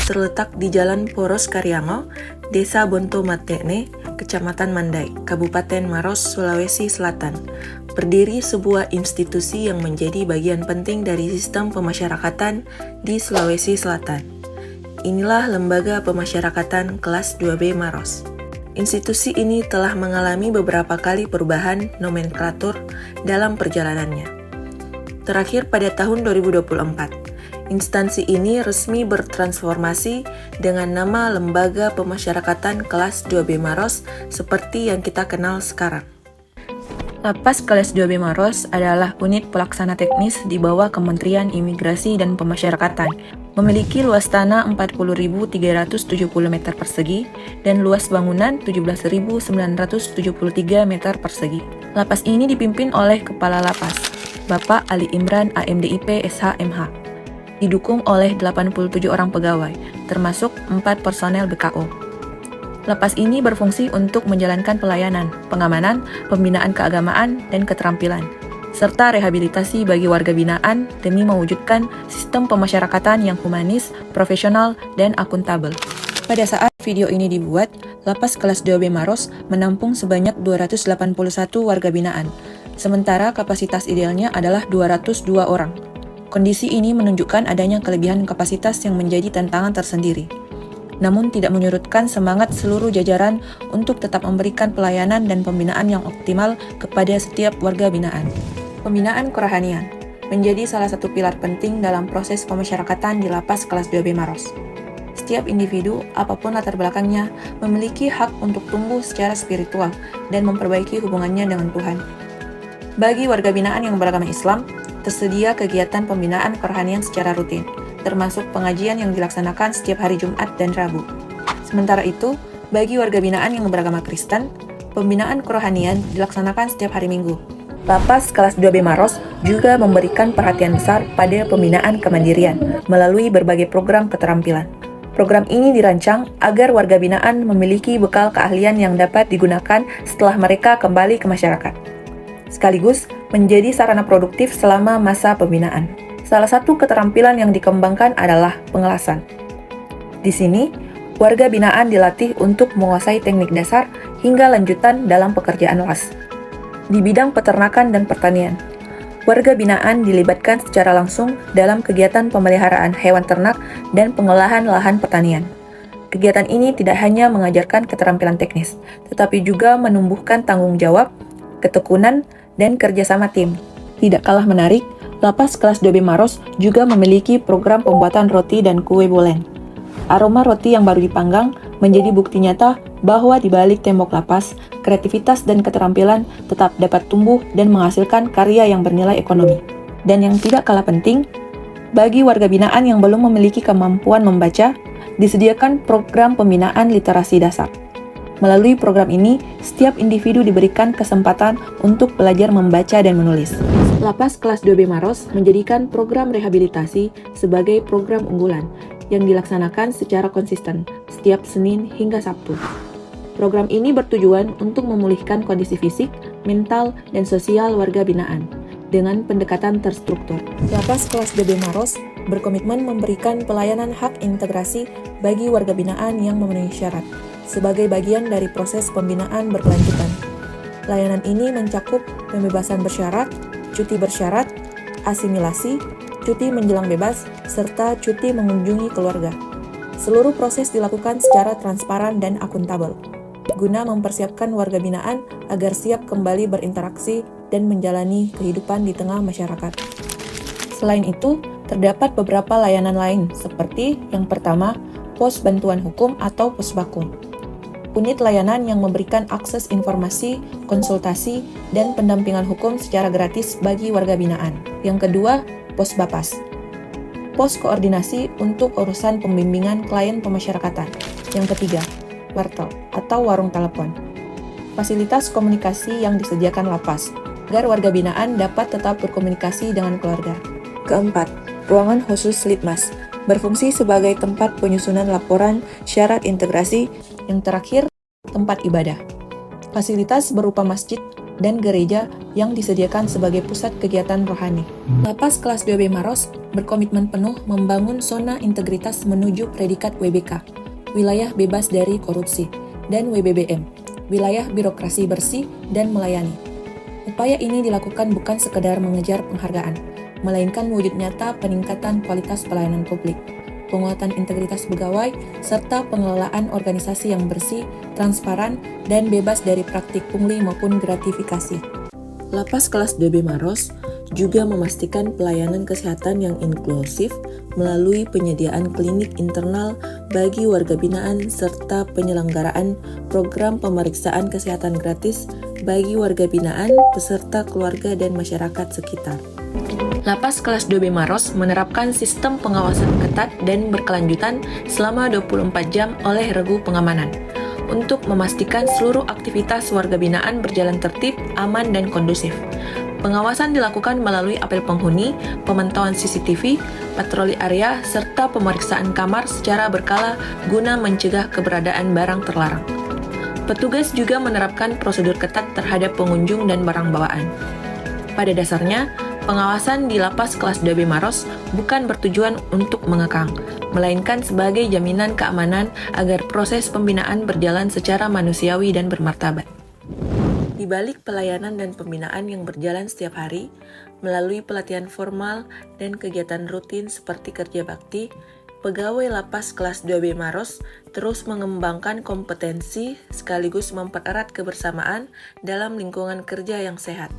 Terletak di Jalan Poros Karyango, Desa Bonto Matene, Kecamatan Mandai, Kabupaten Maros, Sulawesi Selatan. Berdiri sebuah institusi yang menjadi bagian penting dari sistem pemasyarakatan di Sulawesi Selatan. Inilah Lembaga Pemasyarakatan Kelas 2B Maros. Institusi ini telah mengalami beberapa kali perubahan nomenklatur dalam perjalanannya. Terakhir pada tahun 2024. Instansi ini resmi bertransformasi dengan nama Lembaga Pemasyarakatan Kelas 2B Maros seperti yang kita kenal sekarang. Lapas Kelas 2B Maros adalah unit pelaksana teknis di bawah Kementerian Imigrasi dan Pemasyarakatan. Memiliki luas tanah 40.370 meter persegi dan luas bangunan 17.973 meter persegi. Lapas ini dipimpin oleh Kepala Lapas, Bapak Ali Imran AMDIP SHMH. Didukung oleh 87 orang pegawai, termasuk 4 personel BKO. Lapas ini berfungsi untuk menjalankan pelayanan, pengamanan, pembinaan keagamaan, dan keterampilan, serta rehabilitasi bagi warga binaan demi mewujudkan sistem pemasyarakatan yang humanis, profesional, dan akuntabel. Pada saat video ini dibuat, Lapas Kelas 2B Maros menampung sebanyak 281 warga binaan, sementara kapasitas idealnya adalah 202 orang. Kondisi ini menunjukkan adanya kelebihan kapasitas yang menjadi tantangan tersendiri, namun tidak menyurutkan semangat seluruh jajaran untuk tetap memberikan pelayanan dan pembinaan yang optimal kepada setiap warga binaan. Pembinaan kerohanian menjadi salah satu pilar penting dalam proses pemasyarakatan di Lapas Kelas 2B Maros. Setiap individu, apapun latar belakangnya, memiliki hak untuk tumbuh secara spiritual dan memperbaiki hubungannya dengan Tuhan. Bagi warga binaan yang beragama Islam, tersedia kegiatan pembinaan kerohanian secara rutin, termasuk pengajian yang dilaksanakan setiap hari Jumat dan Rabu. Sementara itu, bagi warga binaan yang beragama Kristen, pembinaan kerohanian dilaksanakan setiap hari Minggu. Lapas Kelas 2B Maros juga memberikan perhatian besar pada pembinaan kemandirian melalui berbagai program keterampilan. Program ini dirancang agar warga binaan memiliki bekal keahlian yang dapat digunakan setelah mereka kembali ke masyarakat, sekaligus menjadi sarana produktif selama masa pembinaan. Salah satu keterampilan yang dikembangkan adalah pengelasan. Di sini, warga binaan dilatih untuk menguasai teknik dasar hingga lanjutan dalam pekerjaan las. Di bidang peternakan dan pertanian, warga binaan dilibatkan secara langsung dalam kegiatan pemeliharaan hewan ternak dan pengolahan lahan pertanian. Kegiatan ini tidak hanya mengajarkan keterampilan teknis, tetapi juga menumbuhkan tanggung jawab, ketekunan, dan kerjasama tim. Tidak kalah menarik, Lapas Kelas 2B Maros juga memiliki program pembuatan roti dan kue bolen. Aroma roti yang baru dipanggang menjadi bukti nyata bahwa di balik tembok lapas, kreativitas dan keterampilan tetap dapat tumbuh dan menghasilkan karya yang bernilai ekonomi. Dan yang tidak kalah penting, bagi warga binaan yang belum memiliki kemampuan membaca, disediakan program pembinaan literasi dasar. Melalui program ini, setiap individu diberikan kesempatan untuk belajar membaca dan menulis. Lapas Kelas 2B Maros menjadikan program rehabilitasi sebagai program unggulan yang dilaksanakan secara konsisten setiap Senin hingga Sabtu. Program ini bertujuan untuk memulihkan kondisi fisik, mental, dan sosial warga binaan dengan pendekatan terstruktur. Lapas Kelas 2B Maros berkomitmen memberikan pelayanan hak integrasi bagi warga binaan yang memenuhi syarat, sebagai bagian dari proses pembinaan berkelanjutan. Layanan ini mencakup pembebasan bersyarat, cuti bersyarat, asimilasi, cuti menjelang bebas, serta cuti mengunjungi keluarga. Seluruh proses dilakukan secara transparan dan akuntabel, guna mempersiapkan warga binaan agar siap kembali berinteraksi dan menjalani kehidupan di tengah masyarakat. Selain itu, terdapat beberapa layanan lain, seperti yang pertama, Pos Bantuan Hukum atau Posbakum. Unit layanan yang memberikan akses informasi, konsultasi, dan pendampingan hukum secara gratis bagi warga binaan. Yang kedua, Pos Bapas. Pos koordinasi untuk urusan pembimbingan klien pemasyarakatan. Yang ketiga, Wartel atau warung telepon. Fasilitas komunikasi yang disediakan lapas, agar warga binaan dapat tetap berkomunikasi dengan keluarga. Keempat, ruangan khusus Litmas, berfungsi sebagai tempat penyusunan laporan syarat integrasi. Yang terakhir, tempat ibadah. Fasilitas berupa masjid, dan gereja yang disediakan sebagai pusat kegiatan rohani. Lapas kelas 2B Maros berkomitmen penuh membangun zona integritas menuju predikat WBK, wilayah bebas dari korupsi, dan WBBM, wilayah birokrasi bersih dan melayani. Upaya ini dilakukan bukan sekedar mengejar penghargaan, melainkan wujud nyata peningkatan kualitas pelayanan publik, penguatan integritas pegawai, serta pengelolaan organisasi yang bersih, transparan, dan bebas dari praktik pungli maupun gratifikasi. Lapas kelas 2B Maros juga memastikan pelayanan kesehatan yang inklusif melalui penyediaan klinik internal bagi warga binaan serta penyelenggaraan program pemeriksaan kesehatan gratis bagi warga binaan, peserta keluarga dan masyarakat sekitar. Lapas kelas 2B Maros menerapkan sistem pengawasan ketat dan berkelanjutan selama 24 jam oleh regu pengamanan untuk memastikan seluruh aktivitas warga binaan berjalan tertib, aman, dan kondusif. Pengawasan dilakukan melalui apel penghuni, pemantauan CCTV, patroli area, serta pemeriksaan kamar secara berkala guna mencegah keberadaan barang terlarang. Petugas juga menerapkan prosedur ketat terhadap pengunjung dan barang bawaan. Pada dasarnya, pengawasan di lapas kelas 2B Maros bukan bertujuan untuk mengekang, melainkan sebagai jaminan keamanan agar proses pembinaan berjalan secara manusiawi dan bermartabat. Di balik pelayanan dan pembinaan yang berjalan setiap hari, melalui pelatihan formal dan kegiatan rutin seperti kerja bakti, pegawai lapas kelas 2B Maros terus mengembangkan kompetensi sekaligus mempererat kebersamaan dalam lingkungan kerja yang sehat.